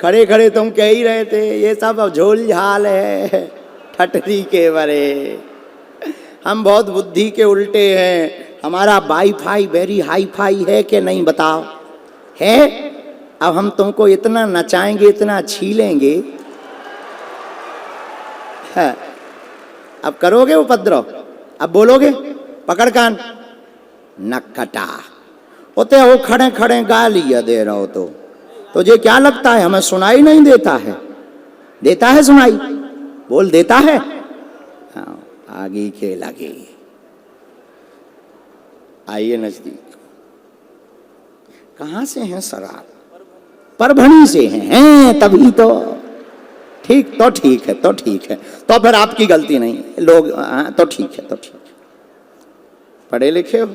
खड़े खड़े तुम कह ही रहे थे ये सब अब झोल झाल है ठटरी के बरे। हम बहुत बुद्धि के उल्टे हैं। हमारा वाईफाई वेरी हाई फाई है कि नहीं बताओ? है। अब हम तुमको इतना नचाएंगे इतना छीलेंगे। है। अब करोगे उपद्रव? अब बोलोगे? पकड़ कान नक्कटा होते हो खड़े खड़े गालियां दे रहे हो तो तुझे क्या लगता है हमें सुनाई नहीं देता है? देता है सुनाई। बोल देता है। हाँ, आगे के लगे। आइए नजदीक। कहां से हैं सर आप? परभणी से हैं तभी तो ठीक। तो ठीक है तो ठीक है तो फिर आपकी गलती नहीं लोग। तो ठीक है तो ठीक है। पढ़े लिखे हो?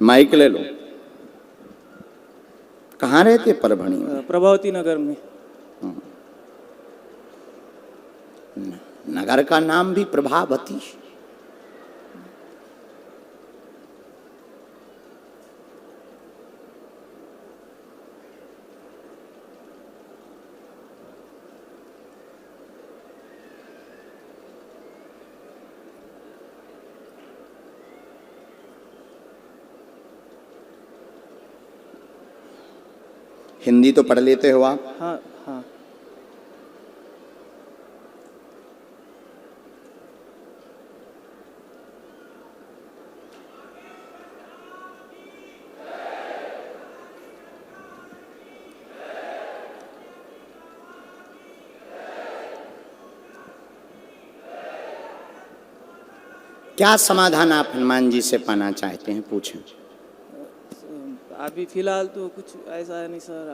माइक ले लो। कहाँ रहते? परभणी में। प्रभावती नगर में। नगर का नाम भी प्रभावती। हिंदी तो पढ़ लेते हो आप? हाँ हाँ। क्या समाधान आप हनुमान जी से पाना चाहते हैं? पूछें। अभी फिलहाल तो कुछ ऐसा है नहीं सर।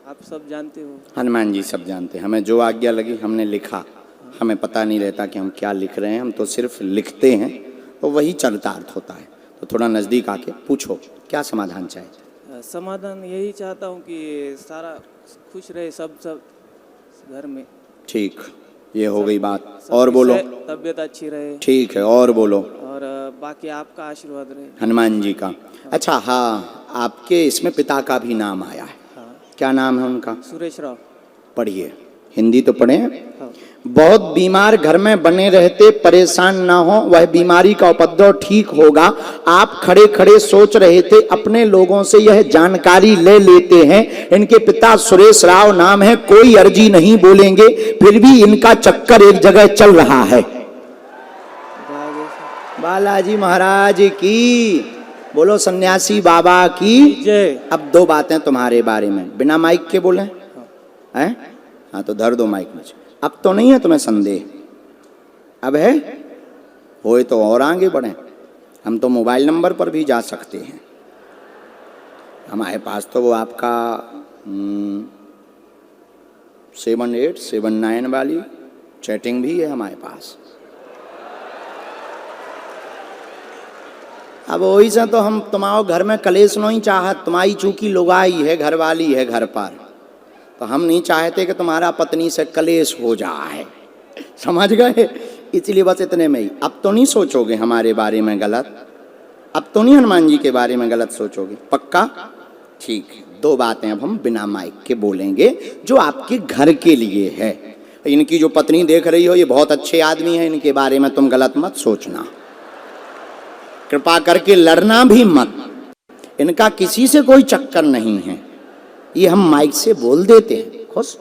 आप सब जानते हो। हनुमान जी सब जानते हैं। हमें जो आज्ञा लगी हमने लिखा। हमें पता नहीं रहता कि हम क्या लिख रहे हैं। हम तो सिर्फ लिखते हैं तो वही चरितार्थ होता है। तो थोड़ा नज़दीक आके पूछो क्या समाधान चाहते? समाधान यही चाहता हूँ कि सारा खुश रहे सब घर में। ठीक, ये हो गई बात। और बोलो। तबीयत अच्छी रहे। ठीक है और बोलो। और बाकी आपका आशीर्वाद रहे हनुमान जी का। अच्छा हाँ, आपके इसमें पिता का भी नाम आया है। हाँ। क्या नाम है उनका? सुरेश राव। पढ़िए। हिंदी तो पढ़े। हाँ। बहुत बीमार घर में बने रहते परेशान ना हो वह बीमारी का उपद्रव ठीक होगा। आप खड़े खड़े सोच रहे थे अपने लोगों से यह जानकारी ले लेते हैं। इनके पिता सुरेश राव नाम है। कोई अर्जी नहीं बोलेंगे फिर भी इनका चक्कर एक जगह चल रहा है। बालाजी महाराज की बोलो। सन्यासी बाबा की जय। अब दो बातें तुम्हारे बारे में बिना माइक के बोले हैं? हाँ तो धर दो माइक में। अब तो नहीं है तुम्हें संदेह? अब है? होए तो और आगे बढ़े। हम तो मोबाइल नंबर पर भी जा सकते हैं। हमारे पास तो वो आपका 7879 वाली चैटिंग भी है हमारे पास। अब वही से तो हम तुम्हारे घर में कलेश नहीं चाहत। तुम्हारी चूंकि लुगाई है, घरवाली है घर पर, तो हम नहीं चाहते कि तुम्हारा पत्नी से कलेश हो जाए। समझ गए? इसलिए बस इतने में ही। अब तो नहीं सोचोगे हमारे बारे में गलत? अब तो नहीं हनुमान जी के बारे में गलत सोचोगे? पक्का? ठीक है। दो बातें अब हम बिना माइक के बोलेंगे जो आपके घर के लिए है। इनकी जो पत्नी देख रही हो ये बहुत अच्छे आदमी है। इनके बारे में तुम गलत मत सोचना। कृपा करके लड़ना भी मत। इनका किसी से कोई चक्कर नहीं है। ये हम माइक से बोल देते हैं। खुश?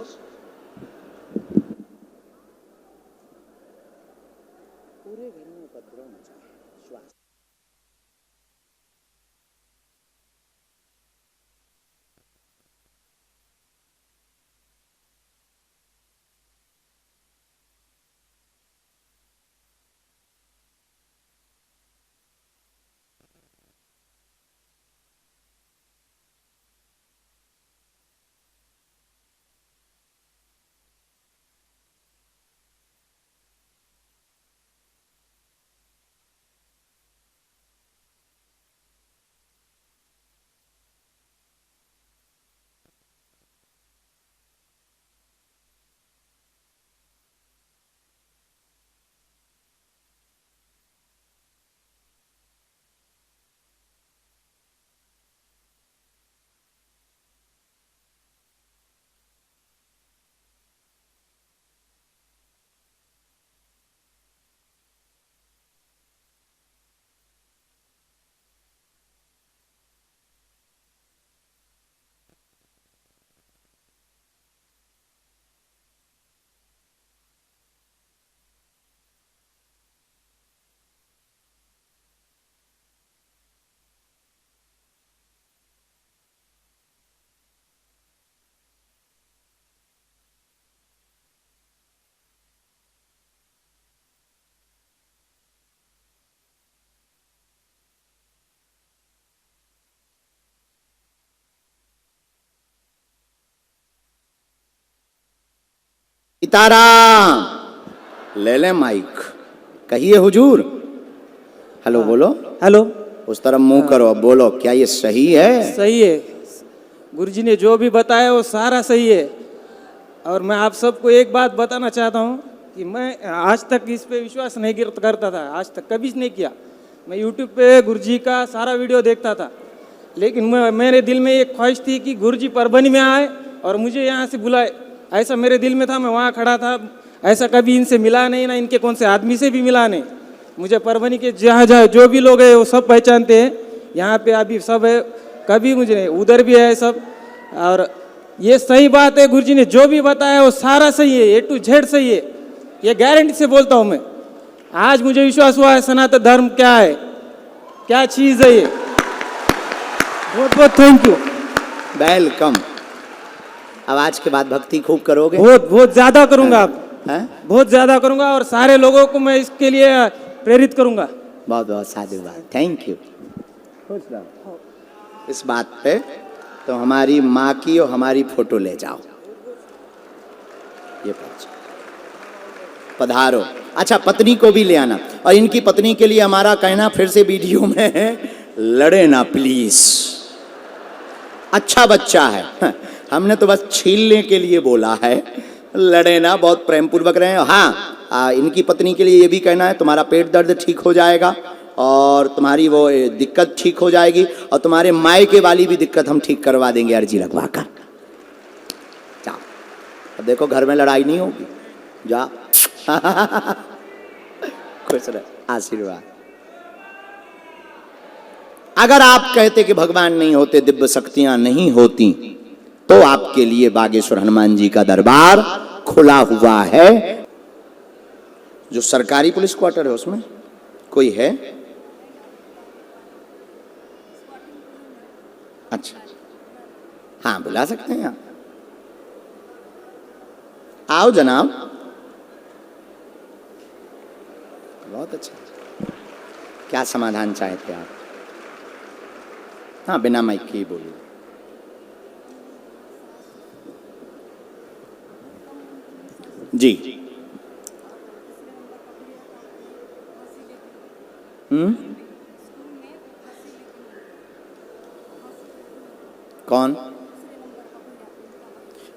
सीताराम। ले ले माइक, कहिए हुजूर। हेलो बोलो। हेलो। उस तरफ मुंह करो, अब बोलो, क्या ये सही है? सही है, गुरुजी ने जो भी बताया वो सारा सही है। और मैं आप सबको एक बात बताना चाहता हूँ कि मैं आज तक इस पे विश्वास नहीं करता था, आज तक कभी नहीं किया। मैं यूट्यूब पे गुरुजी का सारा वीडियो देखता था, लेकिन मेरे दिल में एक ख्वाहिश थी कि गुरुजी परभनी में आए और मुझे यहाँ से बुलाए। ऐसा मेरे दिल में था, मैं वहाँ खड़ा था, ऐसा कभी इनसे मिला नहीं, ना इनके कौन से आदमी से भी मिला नहीं। मुझे परभनी के जहाँ जहाँ जो भी लोग हैं वो सब पहचानते हैं, यहाँ पे अभी सब है, कभी मुझे नहीं, उधर भी है सब। और ये सही बात है, गुरुजी ने जो भी बताया वो सारा सही है, A to Z सही है, ये गारंटी से बोलता हूँ मैं। आज मुझे विश्वास हुआ है सनातन धर्म क्या है, क्या चीज़ है ये। बहुत बहुत थैंक यू। वेलकम। अब आज के बाद भक्ति खूब करोगे? बहुत बहुत ज्यादा करूंगा, आप हैं? बहुत ज्यादा करूंगा, और सारे लोगों को मैं इसके लिए प्रेरित करूंगा। बहुत बहुत साधुवाद, थैंक यू। इस बात पे तो हमारी माँ की और हमारी फोटो ले जाओ, ये पधारो। अच्छा, पत्नी को भी ले आना, और इनकी पत्नी के लिए हमारा कहना फिर से वीडियो में है, लड़े ना प्लीज। अच्छा बच्चा है, हमने तो बस छीलने के लिए बोला है, लड़े ना, बहुत प्रेम पूर्वक रहे। हाँ, इनकी पत्नी के लिए ये भी कहना है, तुम्हारा पेट दर्द ठीक हो जाएगा और तुम्हारी वो दिक्कत ठीक हो जाएगी, और तुम्हारे मायके वाली भी दिक्कत हम ठीक करवा देंगे अर्जी लगवा कर। जाओ, अब देखो घर में लड़ाई नहीं होगी, जा। खुश रहे, आशीर्वाद। अगर आप कहते कि भगवान नहीं होते, दिव्य शक्तियां नहीं होती, तो आपके लिए बागेश्वर हनुमान जी का दरबार खुला हुआ है। जो सरकारी पुलिस क्वार्टर है उसमें कोई है? अच्छा, हाँ, बुला सकते हैं आप। आओ जनाब। बहुत अच्छा, क्या समाधान चाहते आप? हाँ, बिना माइक के ही बोलिए। जी। कौन?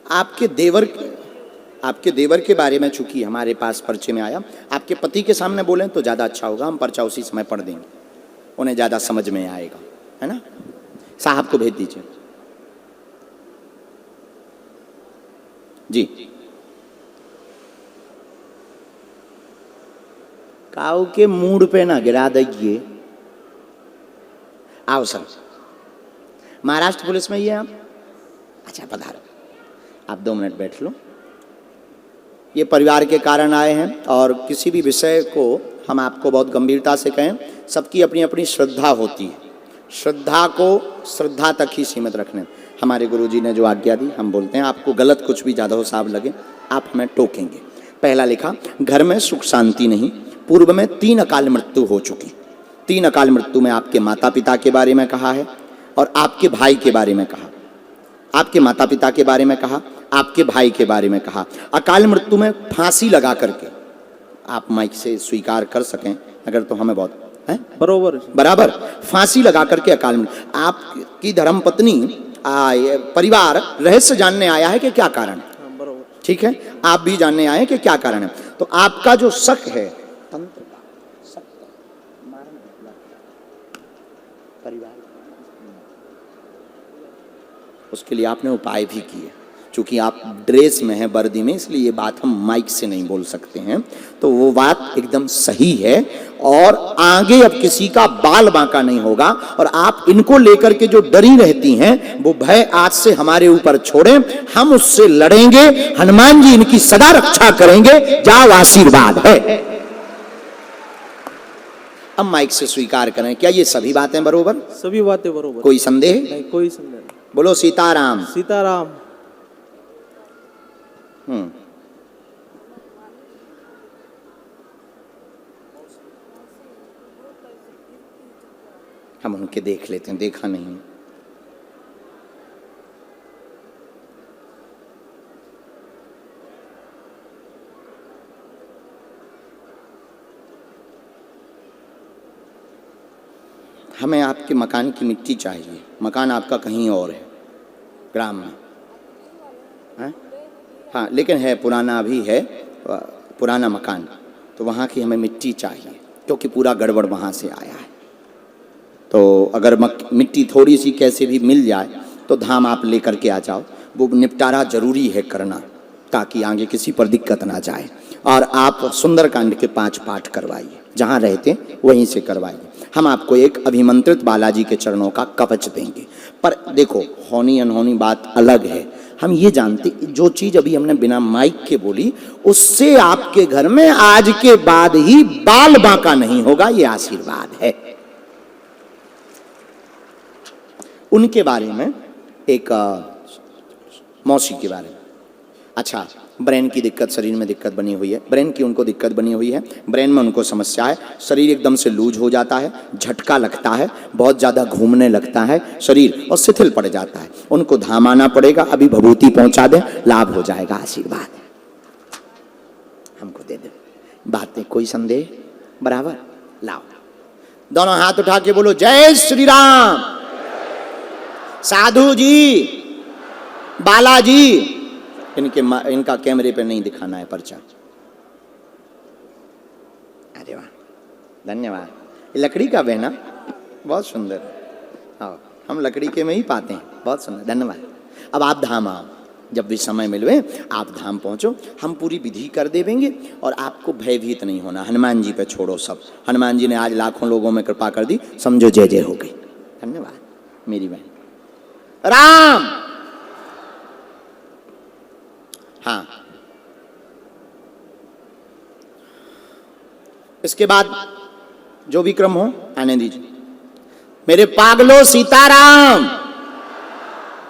आपके देवर के बारे में चूंकि हमारे पास पर्चे में आया, आपके पति के सामने बोलें तो ज़्यादा अच्छा होगा, हम पर्चा उसी समय पढ़ देंगे, उन्हें ज़्यादा समझ में आएगा, है ना? साहब को भेज दीजिए। जी। काऊ के मूड पे ना गिरा दीजिए। आओ सर। महाराष्ट्र पुलिस में ही है आप? अच्छा, पधारो। आप 2 मिनट बैठ लो। ये परिवार के कारण आए हैं, और किसी भी विषय को हम आपको बहुत गंभीरता से कहें, सबकी अपनी अपनी श्रद्धा होती है, श्रद्धा को श्रद्धा तक ही सीमित रखने। हमारे गुरुजी ने जो आज्ञा दी हम बोलते हैं, आपको गलत कुछ भी ज़्यादा हिसाब लगे आप हमें टोकेंगे। पहला लिखा, घर में सुख शांति नहीं, पूर्व में 3 अकाल मृत्यु हो चुकी। 3 अकाल मृत्यु में आपके माता पिता के बारे में कहा है, और आपके भाई के बारे में कहा, आपके माता पिता के बारे में कहा, आपके भाई के बारे में कहा। अकाल मृत्यु में फांसी लगा करके, आप माइक से स्वीकार कर सकें अगर, तो हमें बहुत है बरोबर बराबर, फांसी लगा करके अकाल मृत्यु। आपकी धर्मपत्नी परिवार रहस्य जानने आया है कि क्या कारण है? बरोबर। ठीक है, आप भी जानने आए हैं कि क्या कारण है। तो आपका जो शक है तंत्र का, परिवार, उसके लिए आपने उपाय भी किए। चूंकि आप ड्रेस में हैं, वर्दी में, इसलिए ये बात हम माइक से नहीं बोल सकते हैं, तो वो बात एकदम सही है। और आगे अब किसी का बाल बांका नहीं होगा, और आप इनको लेकर के जो डरी रहती हैं, वो भय आज से हमारे ऊपर छोड़ें, हम उससे लड़ेंगे, हनुमान जी इनकी सदा रक्षा करेंगे। जाओ, आशीर्वाद है। अब माइक से स्वीकार करें, क्या ये सभी बातें बरोबर? सभी बातें बरोबर, कोई संदेह नहीं, कोई संदेह नहीं। बोलो सीताराम। सीताराम। हम उनके देख लेते हैं, देखा नहीं। हमें आपके मकान की मिट्टी चाहिए। मकान आपका कहीं और है, ग्राम में है? हाँ, लेकिन है पुराना, भी है पुराना मकान, तो वहाँ की हमें मिट्टी चाहिए क्योंकि पूरा गड़बड़ वहाँ से आया है। तो अगर मिट्टी थोड़ी सी कैसे भी मिल जाए तो धाम आप लेकर के आ जाओ, वो निपटारा जरूरी है करना ताकि आगे किसी पर दिक्कत ना जाए। और आप सुंदरकांड के 5 पाठ करवाइए, जहाँ रहते वहीं से करवाइए। हम आपको एक अभिमंत्रित बालाजी के चरणों का कवच देंगे। पर देखो, होनी अनहोनी बात अलग है। हम ये जानते, जो चीज अभी हमने बिना माइक के बोली, उससे आपके घर में आज के बाद ही बाल बांका नहीं होगा, ये आशीर्वाद है। उनके बारे में एक मौसी के बारे में, अच्छा, ब्रेन की दिक्कत, शरीर में दिक्कत बनी हुई है, ब्रेन की उनको दिक्कत बनी हुई है, ब्रेन में उनको समस्या है, शरीर एकदम से लूज हो जाता है, झटका लगता है, बहुत ज़्यादा घूमने लगता है शरीर और शिथिल पड़ जाता है। उनको धाम आना पड़ेगा, अभी भभूति पहुंचा दें, लाभ हो जाएगा, आशीर्वाद हमको दे दे। बात में कोई संदेह? बराबर, लाओ दोनों हाथ उठा के बोलो जय श्री राम। साधु जी, बालाजी, इनका कैमरे पे नहीं दिखाना है पर्चा। अरे वाह, धन्यवाद। ये लकड़ी का बहना बहुत सुंदर। हाँ, हम लकड़ी के में ही पाते हैं, बहुत सुंदर, धन्यवाद। अब आप धाम आओ, जब भी समय मिलवे आप धाम पहुंचो, हम पूरी विधि कर देंगे और आपको भयभीत नहीं होना। हनुमान जी पे छोड़ो सब, हनुमान जी ने आज लाखों लोगों में कृपा कर दी, समझो जय जय हो गई। धन्यवाद मेरी बहन। राम, हाँ, इसके बाद जो भी क्रम हो आने दीजिए। मेरे पागलो सीताराम,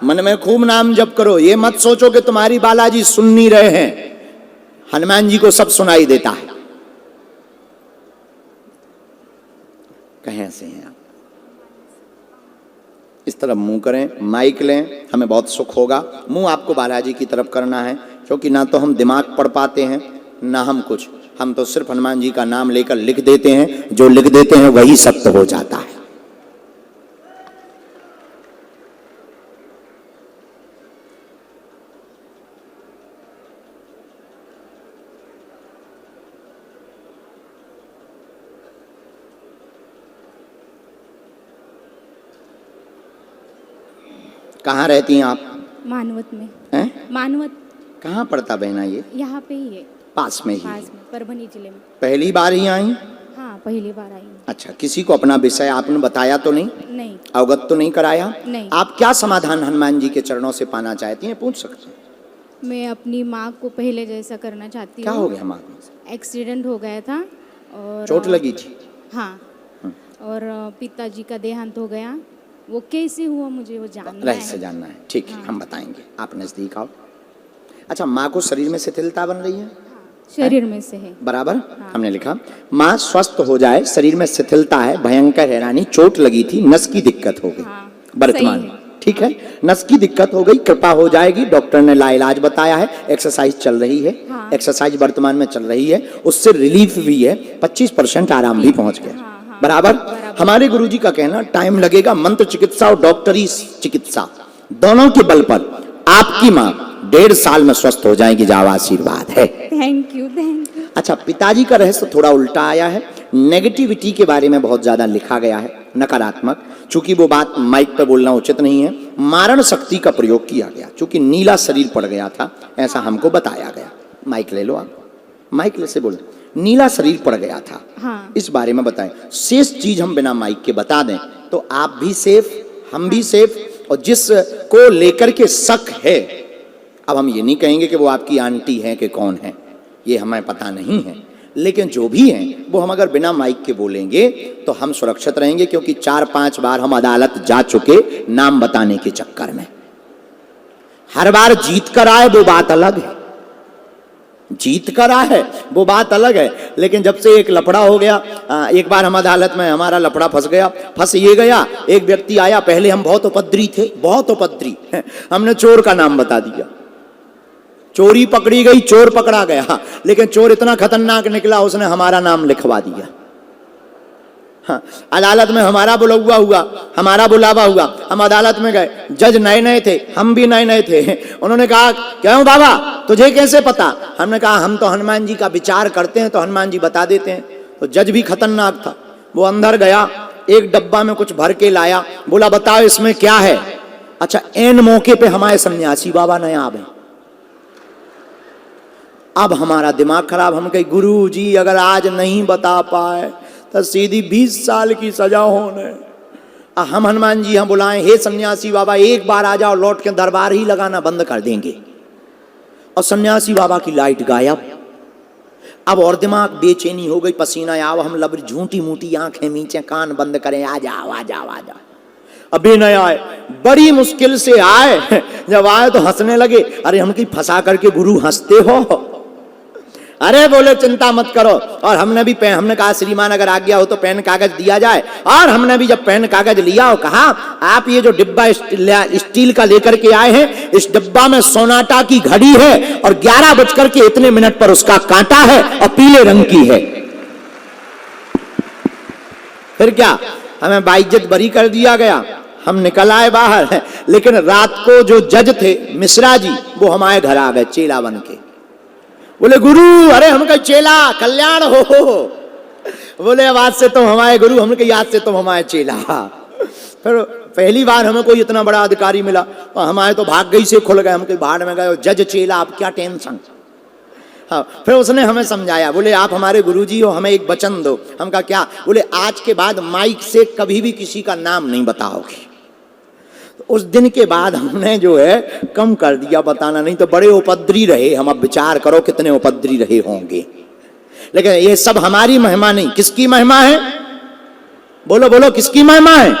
मन में खूब नाम जप करो। ये मत सोचो कि तुम्हारी बालाजी सुन नहीं रहे हैं, हनुमान जी को सब सुनाई देता है। कहीं से हैं आप? इस तरफ मुंह करें, माइक लें, हमें बहुत सुख होगा। मुंह आपको बालाजी की तरफ करना है, क्योंकि ना तो हम दिमाग पढ़ पाते हैं ना हम कुछ, हम तो सिर्फ हनुमान जी का नाम लेकर लिख देते हैं, जो लिख देते हैं वही सत्य हो जाता है। कहाँ रहती हैं आप? मानवत में। हैं? मानवत कहाँ पड़ता बहना ये? यहाँ पे ही है, पास में ही? पास में, परभनी जिले में। पहली बार ही आई? हाँ, पहली बार आई हूँ। अच्छा, किसी को अपना विषय आपने बताया तो नहीं? नहीं। अवगत तो नहीं कराया? नहीं। आप क्या समाधान हनुमान जी के चरणों से पाना चाहती हैं, पूछ सकते हैं। मैं अपनी माँ को पहले जैसा करना चाहती हूँ। क्या हो गया माँ को? एक्सीडेंट हो गया था और चोट लगी थी? हाँ, और पिताजी का देहांत हो गया। वो कैसे हुआ मुझे वो जानना है। रहस्य जानना है, ठीक है, हम बताएंगे। आप नजदीक आओ। अच्छा, माँ को शरीर में शिथिलता बन रही है? शरीर में से है। बराबर, हमने लिखा माँ स्वस्थ हो जाए, शरीर में शिथिलता है, भयंकर हैरानी, चोट लगी थी, नस की दिक्कत हो गई। वर्तमान में ठीक है, नस की दिक्कत हो गई, कृपा हो जाएगी। डॉक्टर ने लाइलाज बताया है, एक्सरसाइज चल रही है। एक्सरसाइज वर्तमान में चल रही है, उससे रिलीफ भी है, 25% आराम भी पहुंच गया। बराबर। हमारे गुरुजी का कहना, टाइम लगेगा, मंत्र चिकित्सा और डॉक्टरी चिकित्सा दोनों के बल पर आपकी माँ 1.5 साल में स्वस्थ हो जाएगी। जाओ, आशीर्वाद है। Thank you, thank you. अच्छा, पिताजी का रहस्य थोड़ा उल्टा आया है। नेगेटिविटी के बारे में बहुत ज्यादा लिखा गया है, नकारात्मक। चूंकि वो बात माइक पर बोलना उचित नहीं है, मारण शक्ति का प्रयोग किया गया, चूंकि नीला शरीर पड़ गया था, ऐसा हमको बताया गया। माइक ले लो आप, माइक ले से बोलो। नीला शरीर पड़ गया था, हाँ। इस बारे में बताएं। शेष चीज हम बिना माइक के बता दें तो आप भी सेफ, हम भी सेफ, और जिस को लेकर के शक है, अब हम ये नहीं कहेंगे कि वो आपकी आंटी है कि कौन है, ये हमें पता नहीं है, लेकिन जो भी हैं वो हम अगर बिना माइक के बोलेंगे तो हम सुरक्षित रहेंगे, क्योंकि 4-5 बार हम अदालत जा चुके नाम बताने के चक्कर में। हर बार जीत कर आए वो बात अलग है, जीत कर आए वो बात अलग है, लेकिन जब से एक लफड़ा हो गया, एक बार हम अदालत में हमारा लफड़ा फंस गया। फंस ये गया, एक व्यक्ति आया, पहले हम बहुत उपद्री थे, बहुत उपद्री, हमने चोर का नाम बता दिया, चोरी पकड़ी गई, चोर पकड़ा गया, लेकिन चोर इतना खतरनाक निकला, उसने हमारा नाम लिखवा दिया। हाँ, अदालत में हमारा बुलावा हुआ, हम अदालत में गए, जज नए नए थे, हम भी नए नए थे। उन्होंने कहा क्यों बाबा तुझे कैसे पता? हमने कहा हम तो हनुमान जी का विचार करते हैं तो हनुमान जी बता देते हैं। तो जज भी खतरनाक था, वो अंदर गया, एक डब्बा में कुछ भर के लाया, बोला बताओ इसमें क्या है। अच्छा, एन मौके पे हमारे सन्यासी बाबा नया आवे। अब हमारा दिमाग खराब, हम कहे गुरु जी अगर आज नहीं बता पाए तो सीधी 20 साल की सजा होने। हम हनुमान जी हम बुलाएं, हे सन्यासी बाबा एक बार आ जाओ, लौट के दरबार ही लगाना बंद कर देंगे। और सन्यासी बाबा की लाइट गायब। अब और दिमाग बेचैनी हो गई, पसीना आओ, हम लब झूठी मूठी आंखें नीचे, कान बंद करें, आ जाओ आ जाओ आ जाओ। अभी नहीं आए, बड़ी मुश्किल से आए। जब आए तो हंसने लगे, अरे हम की फंसा करके गुरु हंसते हो? अरे बोले चिंता मत करो। और हमने कहा श्रीमान अगर आज्ञा हो तो पेन कागज दिया जाए। और हमने भी जब पेन कागज लिया और कहा आप ये जो डिब्बा स्टील का लेकर के आए हैं, इस डिब्बा में सोनाटा की घड़ी है और 11:00 पर उसका कांटा है और पीले रंग की है। फिर क्या, हमें बाइज्जत बरी कर दिया गया, हम निकल आए बाहर। लेकिन रात को जो जज थे मिश्रा जी, वो हमारे घर आ गए चेला बन के। बोले गुरु, अरे हम कहे चेला कल्याण हो। बोले आज से तुम हमारे गुरु, हम कहे आज से तुम हमारे चेला। फिर पहली बार हमें कोई इतना बड़ा अधिकारी मिला और हमारे तो भाग्य से खुल गए, हम कहीं बाहर में गए, जज चेला अब क्या टेंशन। हाँ, फिर उसने हमें समझाया, बोले आप हमारे गुरुजी हो, हमें एक वचन दो। हम कहा क्या? बोले आज के बाद माइक से कभी भी किसी का नाम नहीं बताओगे। उस दिन के बाद हमने जो है कम कर दिया बताना, नहीं तो बड़े उपद्री रहे हम। अब विचार करो कितने उपद्री रहे होंगे। लेकिन ये सब हमारी महिमा नहीं, किसकी महिमा है? बोलो बोलो किसकी महिमा है?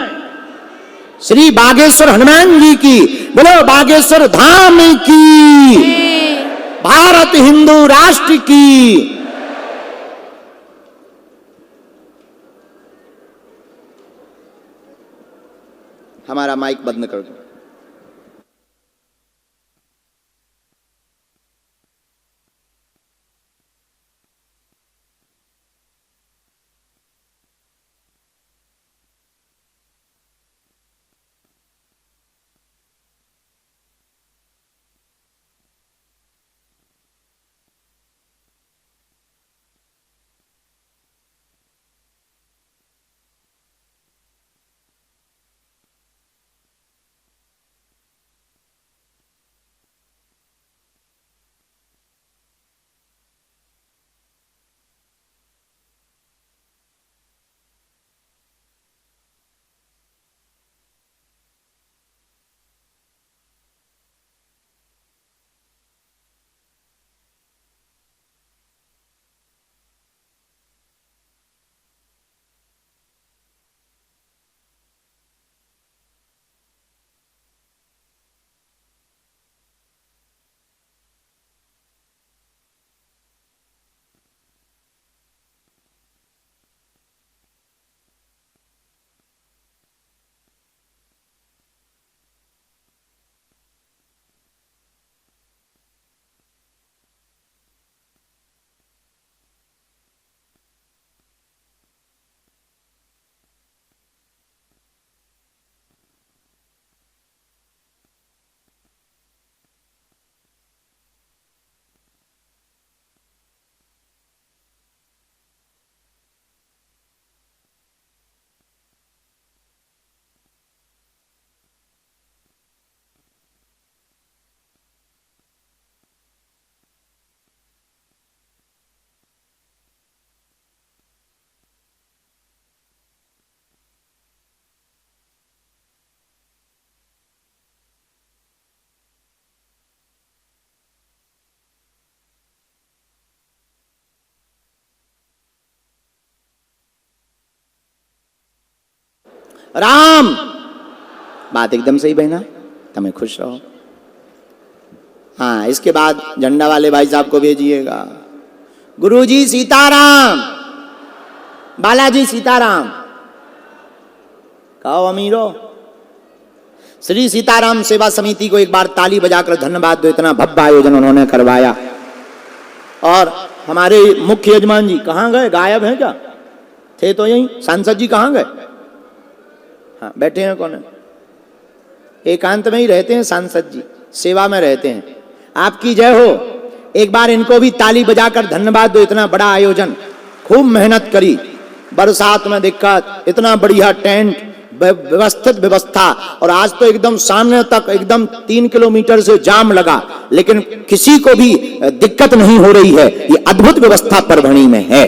श्री बागेश्वर हनुमान जी की। बोलो बागेश्वर धाम की, भारत हिंदू राष्ट्र की। हमारा माइक बंद कर दो। राम, बात एकदम सही बहना, तुम्हें खुश रहो। हाँ, इसके बाद झंडा वाले भाई साहब को भेजिएगा। गुरुजी सीताराम, बालाजी सीताराम, कहो अमीरो। श्री सीताराम सेवा समिति को एक बार ताली बजाकर धन्यवाद दो, इतना भव्य आयोजन उन्होंने करवाया। और हमारे मुख्य यजमान जी कहाँ गए, गायब हैं क्या? थे तो यहीं। सांसद जी कहाँ गए? हाँ बैठे हैं, कौन है? एकांत में ही रहते हैं सांसद जी, सेवा में रहते हैं। आपकी जय हो। एक बार इनको भी ताली बजाकर धन्यवाद दो, इतना बड़ा आयोजन, खूब मेहनत करी, बरसात में दिक्कत, इतना बढ़िया टेंट, व्यवस्थित व्यवस्था, और आज तो एकदम सामने तक एकदम 3 किलोमीटर से जाम लगा, लेकिन किसी को भी दिक्कत नहीं हो रही है। ये अद्भुत व्यवस्था परभणी में है।